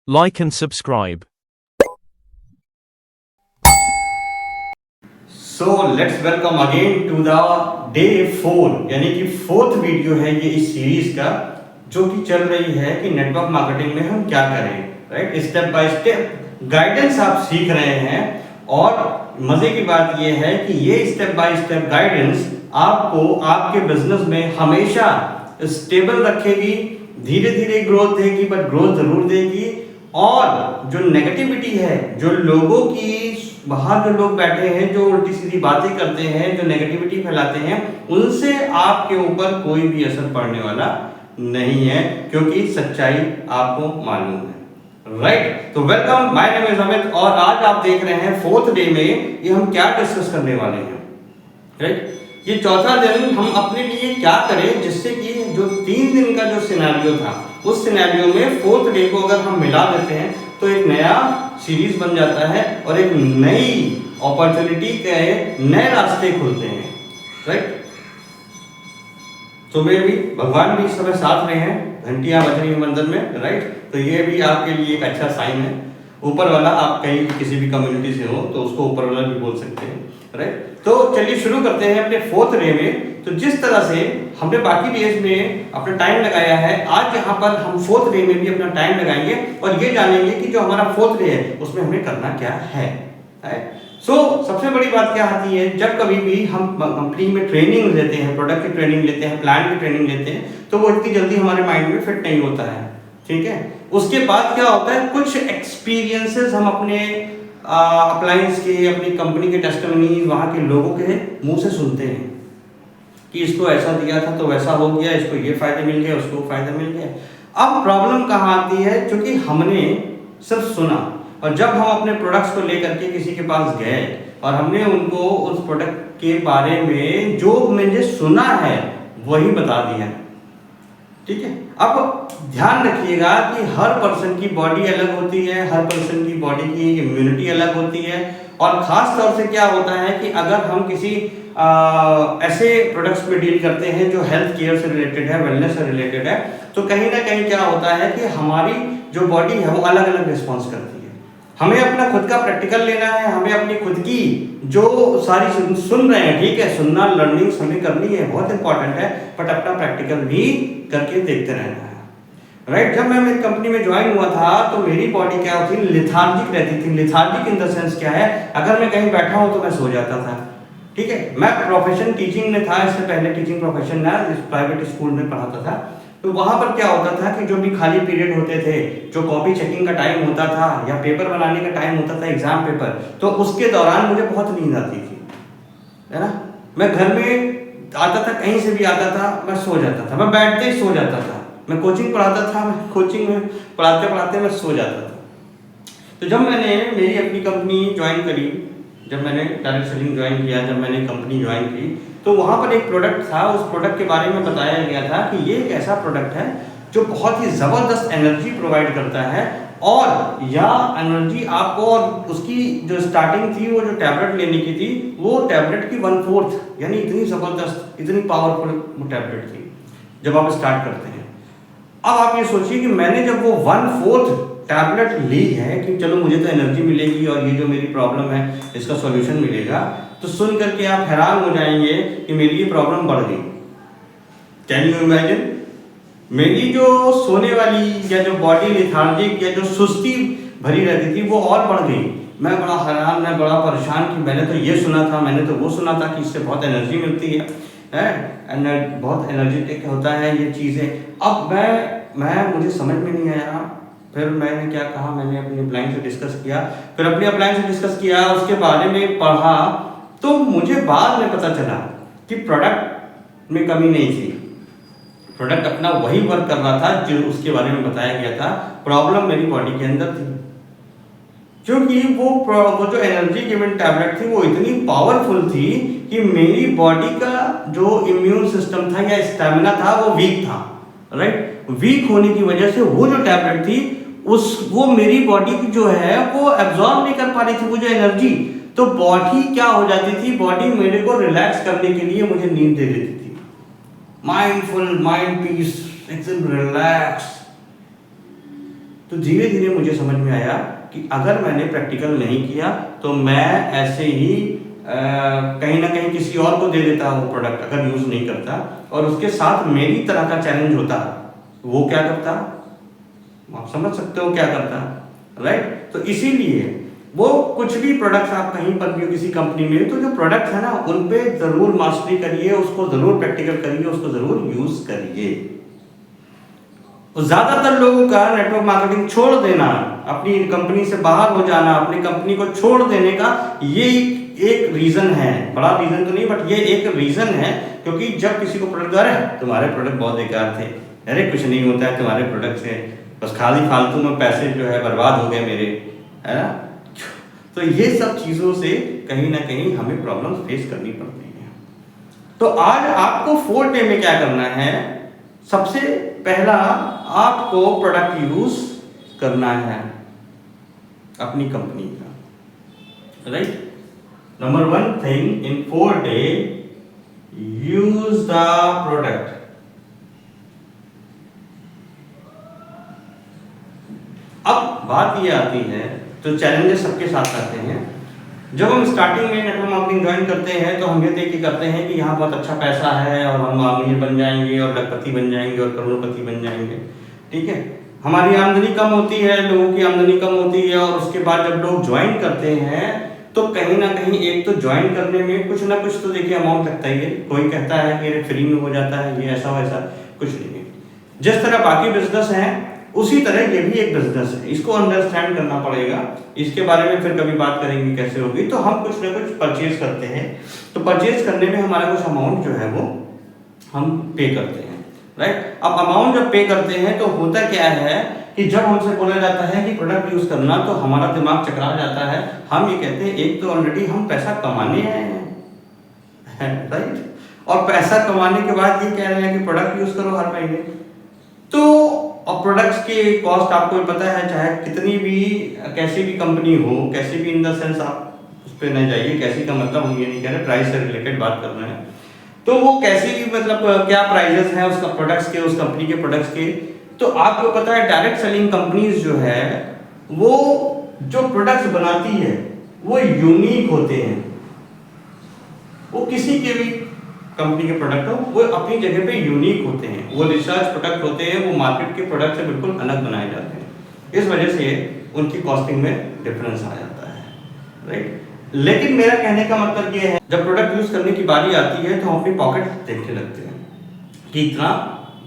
Like and subscribe. So let's welcome again to the day 4 यानी कि fourth video है ये इस सीरीज का, जो कि चल रही है कि नेटवर्क मार्केटिंग में हम क्या करें। Right, step by step guidance आप सीख रहे हैं और मजे की बात ये है कि ये स्टेप बाय स्टेप गाइडेंस आपको आपके बिजनेस में हमेशा स्टेबल रखेगी, धीरे धीरे ग्रोथ देगी, बट ग्रोथ जरूर देगी। और जो नेगेटिविटी है, जो लोगों की बाहर जो लोग बैठे हैं, जो उल्टी सीधी बातें करते हैं, जो नेगेटिविटी फैलाते हैं, उनसे आपके ऊपर कोई भी असर पड़ने वाला नहीं है, क्योंकि सच्चाई आपको मालूम है। राइट, तो welcome, my name is Amit और आज आप देख रहे हैं फोर्थ डे में ये हम क्या डिस्कस करने वाले हैं। राइट, ये चौथा दिन हम अपने लिए क्या करें जिससे कि जो 3 दिन का जो सिनेरियो था, उस सिनेरियो में फोर्थ डे को अगर हम मिला देते हैं तो एक नया सीरीज बन जाता है और एक नई अपॉर्चुनिटी के नए रास्ते खुलते हैं। राइट, सुबह भी भगवान भी इस समय साथ में हैं, घंटियां बज रही हैं मंदिर में। राइट, तो ये भी आपके लिए एक अच्छा साइन है। ऊपर वाला, आप कहीं किसी भी कम्युनिटी से हो तो उसको ऊपर वाला भी बोल सकते हैं। राइट, तो चलिए शुरू करते हैं अपने फोर्थ डे में। तो जिस तरह से हमने बाकी डेज में अपना टाइम लगाया है, आज यहाँ पर हम फोर्थ डे में भी अपना टाइम लगाएंगे और ये जानेंगे कि जो हमारा फोर्थ डे है उसमें हमें करना क्या है। सबसे बड़ी बात क्या आती है, जब कभी भी हम कंपनी में ट्रेनिंग लेते हैं, प्रोडक्ट की ट्रेनिंग लेते हैं, प्लान की ट्रेनिंग लेते हैं, तो वो इतनी जल्दी हमारे माइंड में फिट नहीं होता है। ठीक है, उसके बाद क्या होता है, कुछ एक्सपीरियंसेस हम अपने अप्लायंस के, अपनी कंपनी के टेस्टिमनीज, वहाँ के लोगों के मुंह से सुनते हैं कि इसको ऐसा दिया था तो वैसा हो गया, इसको ये फायदे मिल गए, उसको फायदे मिल गए। अब प्रॉब्लम कहाँ आती है, क्योंकि हमने सिर्फ सुना, और जब हम अपने प्रोडक्ट्स को लेकर के किसी के पास गए और हमने उनको उस प्रोडक्ट के बारे में जो मुझे सुना है वही बता दिया। ठीक है, अब ध्यान रखिएगा कि हर पर्सन की बॉडी अलग होती है, हर पर्सन की बॉडी की इम्यूनिटी अलग होती है, और खास तौर से क्या होता है कि अगर हम किसी ऐसे प्रोडक्ट्स में डील करते हैं जो हेल्थ केयर से रिलेटेड है, वेलनेस से रिलेटेड है, तो कहीं ना कहीं क्या होता है कि हमारी जो बॉडी है वो अलग अलग रिस्पॉन्स करती है। हमें अपना खुद का प्रैक्टिकल लेना है, हमें अपनी खुद की जो सारी सुन रहे हैं, ठीक है, सुनना, लर्निंग्स हमें करनी है, बहुत इंपॉर्टेंट है, बट अपना प्रैक्टिकल भी करके देखते रहना है। राइट, जब मैं मेरी कंपनी में ज्वाइन हुआ था तो मेरी बॉडी क्या होती थी, लिथार्जिक रहती थी। लिथार्जिक इन द सेंस क्या है, अगर मैं कहीं बैठा हूं तो मैं सो जाता था। ठीक है, मैं प्रोफेशन टीचिंग में था, इससे पहले टीचिंग प्रोफेशन में प्राइवेट स्कूल में पढ़ाता था। तो वहां पर क्या होता था कि जो भी खाली पीरियड होते थे, जो कॉपी चेकिंग का टाइम होता था या पेपर बनाने का टाइम होता था, एग्जाम पेपर, तो उसके दौरान मुझे बहुत नींद आती थी, है ना। मैं घर में आता था, कहीं से भी आता था, मैं सो जाता था, मैं बैठते ही सो जाता था। मैं कोचिंग पढ़ाता था, मैं कोचिंग में पढ़ाते पढ़ाते मैं सो जाता था। तो जब मैंने मेरी अपनी कंपनी ज्वाइन करी, जब मैंने डायरेक्ट सेलिंग ज्वाइन किया, जब मैंने कंपनी ज्वाइन की, तो वहाँ पर एक प्रोडक्ट था, उस प्रोडक्ट के बारे में बताया गया था कि ये एक ऐसा प्रोडक्ट है जो बहुत ही ज़बरदस्त एनर्जी प्रोवाइड करता है, और यह एनर्जी आपको, और उसकी जो स्टार्टिंग थी, वो जो टैबलेट लेने की थी, वो टैबलेट की 1/4, यानी इतनी ज़बरदस्त, इतनी पावरफुल वो टैबलेट थी जब आप स्टार्ट करते हैं। अब आप ये सोचिए कि मैंने जब वो 1/4 टैबलेट ली है कि चलो मुझे तो एनर्जी मिलेगी और ये जो मेरी प्रॉब्लम है इसका सॉल्यूशन मिलेगा, तो सुन करके आप हैरान हो जाएंगे कि मेरी ये प्रॉब्लम बढ़ गई। कैन यू इमेजिन, मेरी जो सोने वाली या जो बॉडी लिथार्जिक या जो सुस्ती भरी रहती थी वो और बढ़ गई। मैं बड़ा हैरान, मैं बड़ा परेशान कि मैंने तो ये सुना था, मैंने तो वो सुना था कि इससे बहुत एनर्जी मिलती है, बहुत एनर्जेटिक होता है ये चीज़ें। अब मैं मुझे समझ में नहीं आया। फिर मैंने क्या कहा, मैंने अपनी अपलाइन से डिस्कस किया, फिर अपनी अपलाइन से डिस्कस किया, उसके बारे में पढ़ा, तो मुझे बाद में पता चला कि प्रोडक्ट में कमी नहीं थी। प्रोडक्ट अपना वही वर्क कर रहा था जो उसके बारे में बताया गया था। प्रॉब्लम मेरी बॉडी के अंदर थी, क्योंकि वो जो एनर्जी गिवन टैबलेट थी वो इतनी पावरफुल थी कि मेरी बॉडी का जो इम्यून सिस्टम था या स्टैमिना था वो वीक था। राइट, वीक होने की वजह से वो जो टैबलेट थी वो मेरी बॉडी की जो है वो एब्जॉर्ब नहीं कर पा रही थी वो जो एनर्जी। तो बॉडी क्या हो जाती थी, बॉडी मेरे को रिलैक्स करने के लिए मुझे नींद दे देती थी। माइंडफुल, माइंड पीस, एकदम रिलैक्स। तो धीरे धीरे मुझे समझ में आया कि अगर मैंने प्रैक्टिकल नहीं किया तो मैं ऐसे ही कहीं ना कहीं किसी और को दे देता वो प्रोडक्ट, अगर यूज़ नहीं करता, और उसके साथ मेरी तरह का चैलेंज होता, वो क्या करता, आप समझ सकते हो क्या करता, राइट। तो इसीलिए वो कुछ भी प्रोडक्ट्स आप कहीं पर भी किसी कंपनी में, तो जो प्रोडक्ट्स है ना उन पे जरूर मास्टरी करिए, उसको जरूर प्रैक्टिकल करिए, उसको जरूर यूज करिए। ज्यादातर लोगों का नेटवर्क मार्केटिंग छोड़ देना, अपनी कंपनी से बाहर हो जाना, अपनी कंपनी को छोड़ देने का ये एक रीजन है, बड़ा रीजन तो नहीं बट ये एक रीजन है, क्योंकि जब किसी को प्रोडक्ट, अरे तुम्हारे प्रोडक्ट बहुत बेकार थे, अरे कुछ नहीं होता है तुम्हारे प्रोडक्ट से, बस खाली फालतू में पैसे जो है बर्बाद हो गए मेरे, है ना। तो ये सब चीजों से कहीं ना कहीं हमें प्रॉब्लम फेस करनी पड़ती है। तो आज आपको 4 डे में क्या करना है, सबसे पहला आपको प्रोडक्ट यूज करना है अपनी कंपनी का, right. Number 1 thing in 4 day, use the product. अब बात ये आती है, तो चैलेंजेस सबके साथ आते हैं। जब हम स्टार्टिंग में नेटवर्क मार्केटिंग ज्वाइन करते हैं तो हम ये देख के करते हैं कि यहाँ बहुत अच्छा पैसा है और हम अमीर बन जाएंगे और लखपति बन जाएंगे और करोड़पति बन जाएंगे, ठीक है। हमारी आमदनी कम होती है, लोगों की आमदनी कम होती है, और उसके बाद जब लोग ज्वाइन करते हैं तो कहीं ना कहीं एक तो ज्वाइन करने में कुछ ना कुछ तो देखिए अमाउंट लगता ही है। कोई कहता है कि फ्री में हो जाता है, ये ऐसा वैसा कुछ नहीं है। जिस तरह बाकी बिजनेस हैं उसी तरह ये भी एक बिजनेस है, इसको अंडरस्टैंड करना पड़ेगा। इसके बारे में फिर कभी बात करेंगे कैसे होगी। तो हम कुछ ना कुछ परचेज करते हैं, तो परचेज करने में हमारा कुछ अमाउंट जो है वो हम पे करते हैं, राइट। अब अमाउंट जब पे करते हैं तो होता क्या है कि जब हमसे बोला जाता है कि प्रोडक्ट यूज करना, तो हमारा दिमाग चकरा जाता है। हम ये कहते हैं एक तो ऑलरेडी हम पैसा कमाने आए हैं, राइट, और पैसा कमाने के बाद ये कह रहे हैं कि प्रोडक्ट यूज करो हर महीने। तो और प्रोडक्ट्स की कॉस्ट आपको पता है, चाहे कितनी भी कैसी भी कंपनी हो, कैसी भी इन द सेंस आप उस पर नहीं जाइए, कैसी का मतलब हम ये नहीं कह रहे, प्राइस से रिलेटेड बात कर रहे हैं। तो वो कैसी भी मतलब क्या प्राइजेस हैं उसका प्रोडक्ट्स के, उस कंपनी के प्रोडक्ट्स के। तो आपको पता है डायरेक्ट सेलिंग कंपनीज जो है वो जो प्रोडक्ट्स बनाती है वो यूनिक होते हैं। वो किसी के भी कंपनी के प्रोडक्ट हो, वो अपनी जगह पे यूनिक होते हैं, वो रिसर्च प्रोडक्ट होते हैं, वो मार्केट के प्रोडक्ट से बिल्कुल अलग बनाए जाते हैं। इस वजह से उनकी कॉस्टिंग में डिफरेंस आ जाता है, राइट। लेकिन मेरा कहने का मतलब ये है, जब प्रोडक्ट यूज करने की बारी आती है तो हम अपनी पॉकेट देखने लगते हैं कि इतना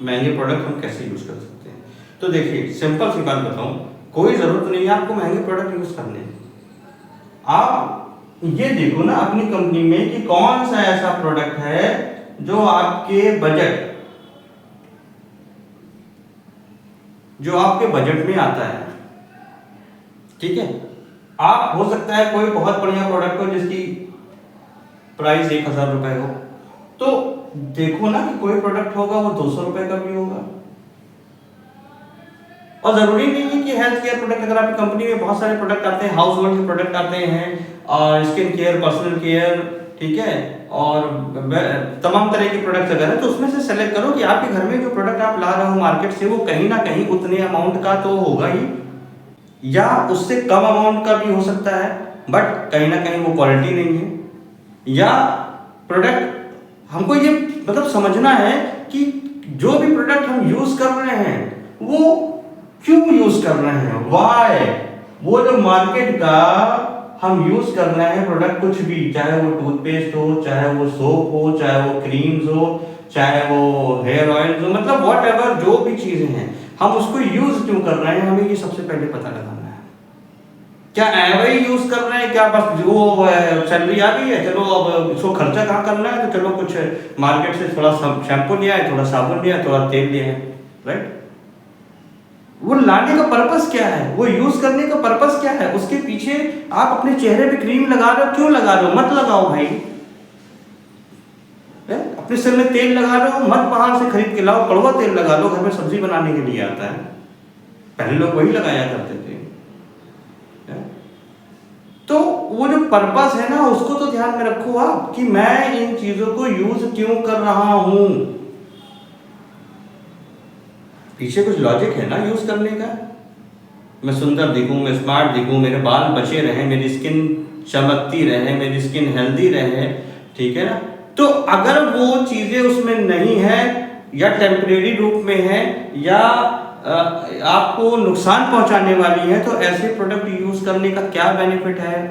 महंगे प्रोडक्ट हम कैसे यूज कर सकते हैं। तो देखिए सिंपल सी बात बताऊं, कोई जरूरत नहीं है आपको महंगे प्रोडक्ट यूज करने। आप ये देखो ना अपनी कंपनी में कि कौन सा ऐसा प्रोडक्ट है जो आपके बजट में आता है, ठीक है। आप हो सकता है कोई बहुत बढ़िया प्रोडक्ट हो जिसकी प्राइस 1000 रुपए हो, तो देखो ना कि कोई प्रोडक्ट होगा वो 200 रुपए का भी होगा। और जरूरी नहीं है कि हेल्थ केयर प्रोडक्ट, अगर आपकी कंपनी में बहुत सारे प्रोडक्ट आते हैं, हाउस होल्ड के प्रोडक्ट आते हैं, और स्किन केयर, पर्सनल केयर, ठीक है, और तमाम तरह के प्रोडक्ट्स अगर है तो उसमें से सेलेक्ट करो कि आपके घर में जो प्रोडक्ट आप ला रहे हो मार्केट से वो कहीं ना कहीं उतने अमाउंट का तो होगा ही, या उससे कम अमाउंट का भी हो सकता है, बट कहीं ना कहीं वो क्वालिटी नहीं है। या प्रोडक्ट हमको ये मतलब समझना है कि जो भी प्रोडक्ट हम यूज कर रहे हैं वो क्यों यूज कर रहे हैं, व्हाई। वो जो मार्केट का हम यूज कर रहे हैं प्रोडक्ट, कुछ भी, चाहे वो टूथपेस्ट हो, चाहे वो सोप हो, चाहे वो क्रीम्स हो, चाहे वो हेयर ऑयल हो, मतलब व्हाटएवर जो भी चीजें हैं, हम उसको यूज क्यों कर रहे हैं, हमें ये सबसे पहले पता लगाना है। क्या एवं ही यूज कर रहे हैं, क्या बस जो सैलरी आ गई है, चलो अब इसको खर्चा कहाँ करना है, तो चलो कुछ मार्केट से थोड़ा शैम्पू लिया है, थोड़ा साबुन लिया है, थोड़ा तेल लिया है, राइट। वो लाने का पर्पस क्या है, वो यूज करने का पर्पस क्या है, उसके पीछे आप अपने चेहरे पे क्रीम लगा रहे हो, क्यों लगा रहे हो, मत लगाओ भाई। अपने सिर में तेल लगा रहे हो, मत बाहर से खरीद के लाओ, कड़वा तेल लगा लो, घर में सब्जी बनाने के लिए आता है, पहले लोग वही लगाया करते थे। तो वो जो पर्पस है ना उसको तो ध्यान में रखो आप कि मैं इन चीजों को यूज क्यों कर रहा हूं, पीछे कुछ लॉजिक है ना यूज करने का। मैं सुंदर दिखूं, मैं स्मार्ट दिखूं, मेरे बाल बचे रहें, मेरी स्किन चमकती रहे, मेरी स्किन हेल्दी रहे, ठीक है ना। तो अगर वो चीज़ें उसमें नहीं है या टेम्परेरी रूप में है या आपको नुकसान पहुंचाने वाली है, तो ऐसे प्रोडक्ट यूज करने का क्या बेनिफिट है,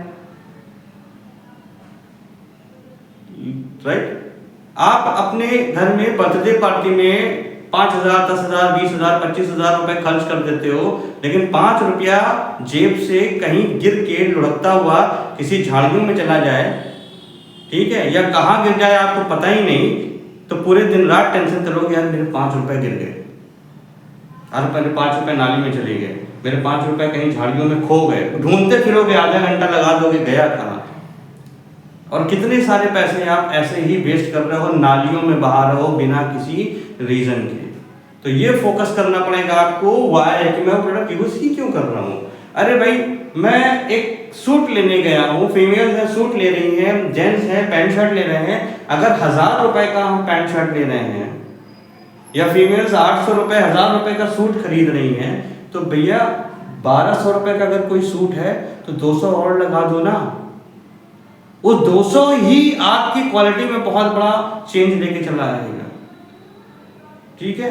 राइट। आप अपने घर में बर्थडे पार्टी में 5,000, 10,000, 20,000, 25,000 रुपए खर्च कर देते हो, लेकिन 5 रुपया जेब से कहीं गिर के लुढ़कता हुआ किसी झाड़ियों में चला जाए, ठीक है, या कहाँ गिर जाए आपको पता ही नहीं, तो पूरे दिन रात टेंशन करोगे, यार मेरे 5 रुपए गिर गए, अरे पहले 5 रुपए नाली में चले गए, मेरे 5 रुपए कहीं झाड़ियों में खो गए, ढूंढते फिरोगे, आधा घंटा लगा दोगे, गया कहाँ। और कितने सारे पैसे आप ऐसे ही वेस्ट कर रहे हो, नालियों में बहा रहे हो बिना किसी रीजन के। तो ये फोकस करना पड़ेगा आपको, वाई है कि मैं वो प्रोडक्ट यूज ही क्यों कर रहा हूँ। अरे भाई मैं एक सूट लेने गया हूँ, फीमेल है सूट ले रही है, जेंट्स है पैंट शर्ट ले रहे हैं, अगर 1,000 रुपए का हम पैंट शर्ट ले रहे हैं या फीमेल्स 800 रुपए 1,000 रुपए का सूट खरीद रही हैं, तो भैया 1,200 रुपए का अगर कोई सूट है तो 200 और लगा दो ना। वो 200 ही आपकी क्वालिटी में बहुत बड़ा चेंज लेके चला आएगा, ठीक है।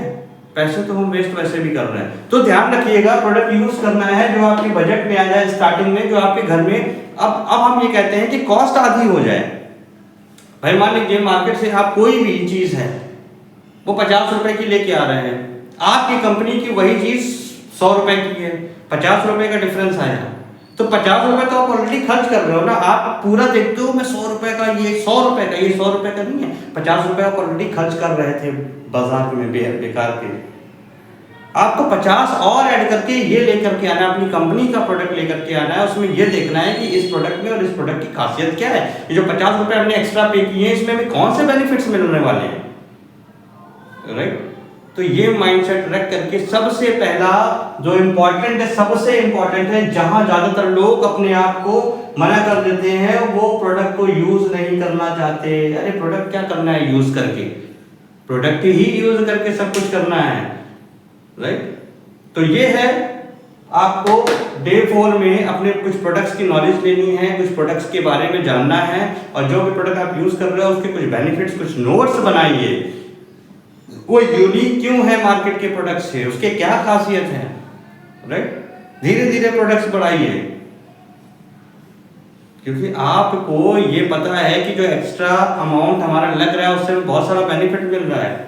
पैसे तो हम वेस्ट वैसे भी कर रहे हैं, तो ध्यान रखिएगा प्रोडक्ट यूज करना है जो आपके बजट में आ जाए स्टार्टिंग में, जो आपके घर में अब हम ये कहते हैं कि कॉस्ट आधी हो जाए। भाई मान लीजिए मार्केट से आप कोई भी चीज है वो 50 रुपए की लेके आ रहे हैं, आपकी कंपनी की वही चीज 100 रुपए की है, 50 रुपए का डिफरेंस आया, तो 50 रुपए तो आप ऑलरेडी खर्च कर रहे हो ना। आप पूरा देखते हो मैं 100 रुपए का, ये 100 रुपए का, ये 100 रुपए का नहीं है, 50 रुपए आप ऑलरेडी खर्च कर रहे थे बाजार में बेकार के। आपको 50 और ऐड करके ये लेकर के आना है, अपनी कंपनी का प्रोडक्ट लेकर के आना है, उसमें ये देखना है कि इस प्रोडक्ट में और इस प्रोडक्ट की खासियत क्या है। ये जो 50 रुपए हमने एक्स्ट्रा पे किए हैं इसमें भी कौन से बेनिफिट्स मिलने वाले हैं, राइट। तो ये माइंडसेट रख करके सबसे पहला जो इम्पोर्टेंट है, सबसे इम्पोर्टेंट है, जहां ज्यादातर लोग अपने आप को मना कर देते हैं, वो प्रोडक्ट को यूज नहीं करना चाहते। अरे प्रोडक्ट क्या करना है यूज करके, प्रोडक्ट ही यूज करके सब कुछ करना है, राइट। तो ये है आपको डे 4 में अपने कुछ प्रोडक्ट्स की नॉलेज लेनी है, कुछ प्रोडक्ट्स के बारे में जानना है, और जो भी प्रोडक्ट आप यूज कर रहे हो उसके कुछ बेनिफिट्स, कुछ नोट्स बनाइए, वो यूनिक क्यों है मार्केट के प्रोडक्ट से, उसके क्या खासियत है, राइट। धीरे धीरे प्रोडक्ट्स बढ़ाइए, क्योंकि आपको ये पता है कि जो एक्स्ट्रा अमाउंट हमारा लग रहा है उससे बहुत सारा बेनिफिट मिल रहा है।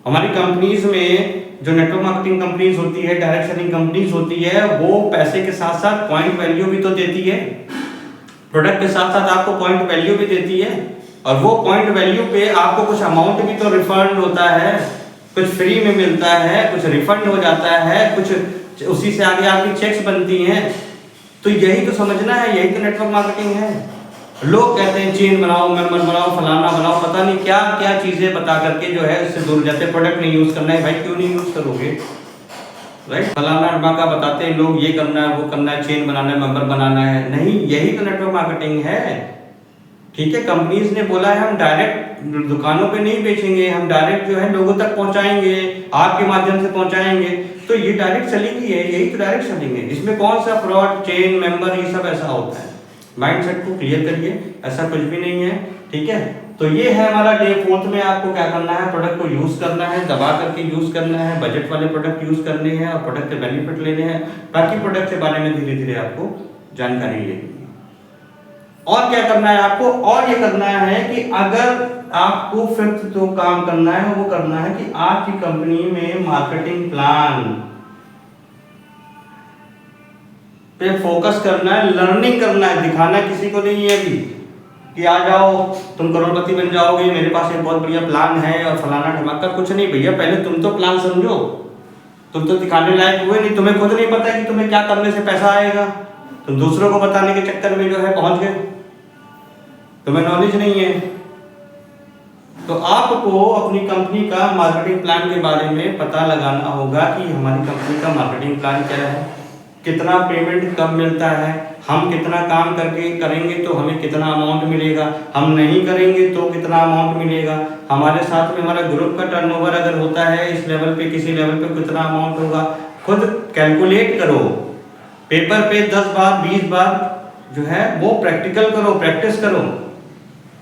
हमारी कंपनीज में जो नेटवर्क मार्केटिंग कंपनीज होती है, डायरेक्ट सेलिंग कंपनीज होती है, वो पैसे के साथ साथ पॉइंट वैल्यू भी तो देती है, प्रोडक्ट के साथ साथ आपको पॉइंट वैल्यू भी देती है, और वो पॉइंट वैल्यू पे आपको कुछ अमाउंट भी तो रिफंड होता है, कुछ फ्री में मिलता है, कुछ रिफंड हो जाता है, कुछ उसी से आगे आपकी चेक्स बनती हैं। तो यही तो समझना है, यही तो नेटवर्क मार्केटिंग है। लोग कहते हैं चेन बनाओ, मेंबर बनाओ, फलाना बनाओ, पता नहीं क्या क्या चीजें बता करके जो है उससे दूर जाते। प्रोडक्ट नहीं यूज करना है, भाई क्यों नहीं यूज करोगे, राइट। फलाना डबाका बताते हैं लोग, ये करना है, वो करना है, चेन बनाना है, मेंबर बनाना है, नहीं, यही तो नेटवर्क मार्केटिंग है, ठीक है। कंपनीज ने बोला है हम डायरेक्ट दुकानों पे नहीं बेचेंगे, हम डायरेक्ट जो है लोगों तक पहुंचाएंगे, आपके माध्यम से पहुंचाएंगे, तो ये डायरेक्ट सेलिंग ही है, यही तो डायरेक्ट सेलिंग है। इसमें कौन सा फ्रॉड, चेन, मेंबर, ये सब ऐसा होता है। माइंडसेट को क्लियर करिए, ऐसा कुछ भी नहीं है, ठीक है। तो ये है हमारा डे 4 में आपको क्या करना है, प्रोडक्ट को यूज करना है, दबा करके यूज करना है, बजट वाले प्रोडक्ट यूज करने हैं और प्रोडक्ट के बेनिफिट लेने हैं, बाकी प्रोडक्ट के बारे में धीरे धीरे आपको जानकारी लेनी है। और क्या करना है आपको, और ये करना है कि अगर आपको 5th जो काम करना है वो करना है कि आपकी कंपनी में मार्केटिंग प्लान पे फोकस करना है, लर्निंग करना है, दिखाना किसी को नहीं है कि आ जाओ तुम करोड़पति बन जाओगे, मेरे पास एक बहुत बढ़िया प्लान है और फलाना ढमाका, कुछ नहीं भैया। पहले तुम तो प्लान समझो, तुम तो दिखाने लायक हुए नहीं, तुम्हें खुद नहीं पता है कि तुम्हें क्या करने से पैसा आएगा, तुम दूसरों को बताने के चक्कर में जो है पहुंच गए, तुम्हें नॉलेज नहीं है। तो आपको अपनी कंपनी का मार्केटिंग प्लान के बारे में पता लगाना होगा कि हमारी कंपनी का मार्केटिंग प्लान क्या है, कितना पेमेंट कब मिलता है, हम कितना काम करके करेंगे तो हमें कितना अमाउंट मिलेगा, हम नहीं करेंगे तो कितना अमाउंट मिलेगा, हमारे साथ में हमारा ग्रुप का टर्नओवर अगर होता है इस लेवल पे, किसी लेवल पे कितना अमाउंट होगा, खुद कैलकुलेट करो। पेपर पे 10 बार 20 बार जो है वो प्रैक्टिकल करो, प्रैक्टिस करो,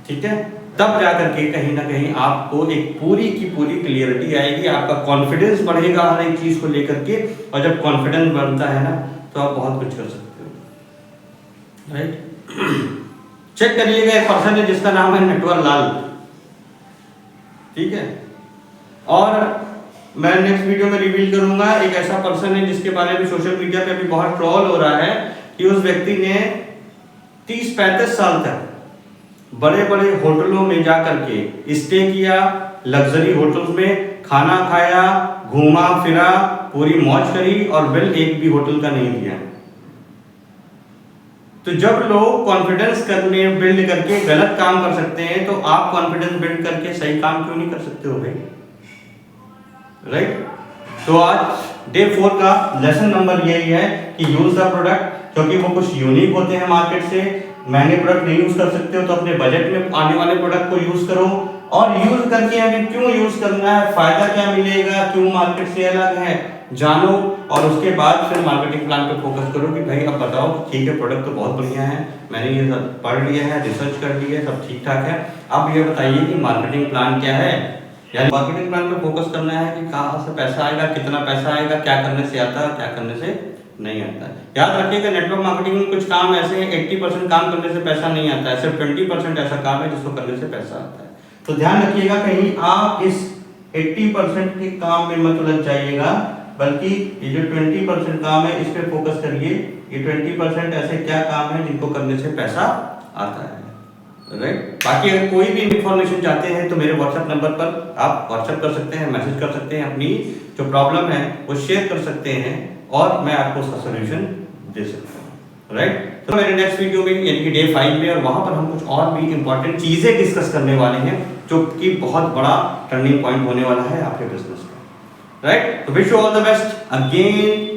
ठीक है। तब जाकर के कहीं ना कहीं आपको एक पूरी की पूरी क्लियरिटी आएगी, आपका कॉन्फिडेंस बढ़ेगा हर एक चीज को लेकर के। और जब कॉन्फिडेंस बढ़ता है ना तो आप बहुत कुछ कर सकते हो, राइट। चेक करिएगा, एक पर्सन है जिसका नाम है नटवर लाल, ठीक है। और मैं नेक्स्ट वीडियो में रिवील करूंगा एक ऐसा पर्सन है जिसके बारे में सोशल मीडिया पे भी बहुत ट्रोल हो रहा है कि उस व्यक्ति ने 30-35 साल तक बड़े बड़े होटलों में जाकर के स्टे किया, लग्जरी होटल्स में खाना खाया, घूमा फिरा, पूरी मौज करी और बिल एक भी होटल का नहीं दिया। तो जब लोग कॉन्फिडेंस करने बिल्ड करके गलत काम कर सकते हैं तो आप कॉन्फिडेंस बिल्ड करके सही काम क्यों नहीं कर सकते हो भाई, राइट। तो आज डे 4 का लेसन नंबर यही है कि यूज द प्रोडक्ट, क्योंकि वो कुछ यूनिक होते हैं मार्केट से। महंगे प्रोडक्ट नहीं यूज कर सकते हो तो अपने बजट में आने वाले प्रोडक्ट को यूज करो, और यूज करके हमें क्यों यूज करना है, फायदा क्या मिलेगा, क्यों मार्केट से अलग है, जानो। और उसके बाद फिर मार्केटिंग प्लान पे फोकस करो कि भाई अब बताओ ठीक है प्रोडक्ट तो बहुत बढ़िया है, मैंने ये सब पढ़ लिया है, रिसर्च कर लिया है, सब ठीक ठाक है, अब ये बताइए कि मार्केटिंग प्लान क्या है। यानी मार्केटिंग प्लान पे फोकस करना है कि कहाँ से पैसा आएगा, कितना पैसा आएगा, क्या करने से आता है, क्या करने से नहीं आता है। याद रखिएगा नेटवर्क मार्केटिंग में कुछ काम ऐसे हैं 80% काम करने से पैसा नहीं आता है, सिर्फ 20% ऐसा काम है जिसको करने से पैसा आता है। तो ध्यान रखिएगा कहीं आप इस 80% के काम में मत लग जाइएगा, बल्कि ये जो 20% काम है इस पे फोकस करिए। ये 20% ऐसे क्या काम है जिनको करने से पैसा आता है, राइट। बाकी अगर कोई भी इंफॉर्मेशन चाहते हैं तो मेरे व्हाट्सएप नंबर पर आप व्हाट्सएप कर सकते हैं, मैसेज कर सकते हैं, अपनी जो प्रॉब्लम है वो शेयर कर सकते हैं और मैं आपको उसका सोल्यूशन दे सकता हूँ, राइट। तो मेरे नेक्स्ट वीडियो में यानी कि डे 5 में, और वहां पर हम कुछ और भी इंपॉर्टेंट चीजें डिस्कस करने वाले हैं जो कि बहुत बड़ा टर्निंग पॉइंट होने वाला है आपके बिजनेस का, राइट। तो wish you all the best again.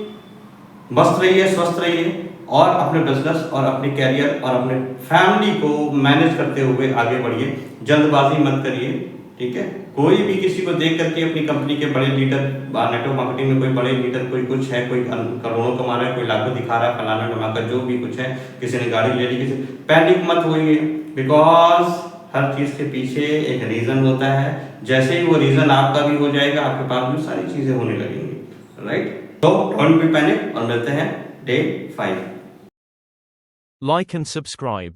मस्त रहिए, स्वस्थ रहिए और अपने बिजनेस और अपने कैरियर और अपने फैमिली को मैनेज करते हुए आगे बढ़िए। जल्दबाजी मत करिए, ठीक है। कोई भी किसी को देख करके अपनी कंपनी के बड़े लीडर, नेटवर्क मार्केटिंग में कोई बड़े लीडर, कोई कुछ है, कोई करोड़ों कमा रहा है, कोई लाखों दिखा रहा है, फलाना ढमाका जो भी कुछ है, किसी ने गाड़ी ले ली, किसी, पैनिक मत होइए, बिकॉज हर चीज के पीछे एक रीजन होता है। जैसे ही वो रीजन आपका भी हो जाएगा आपके पास भी सारी चीजें होने लगेंगी, राइट। तो डोंट बी पैनिक और मिलते हैं डे 5। Like and subscribe.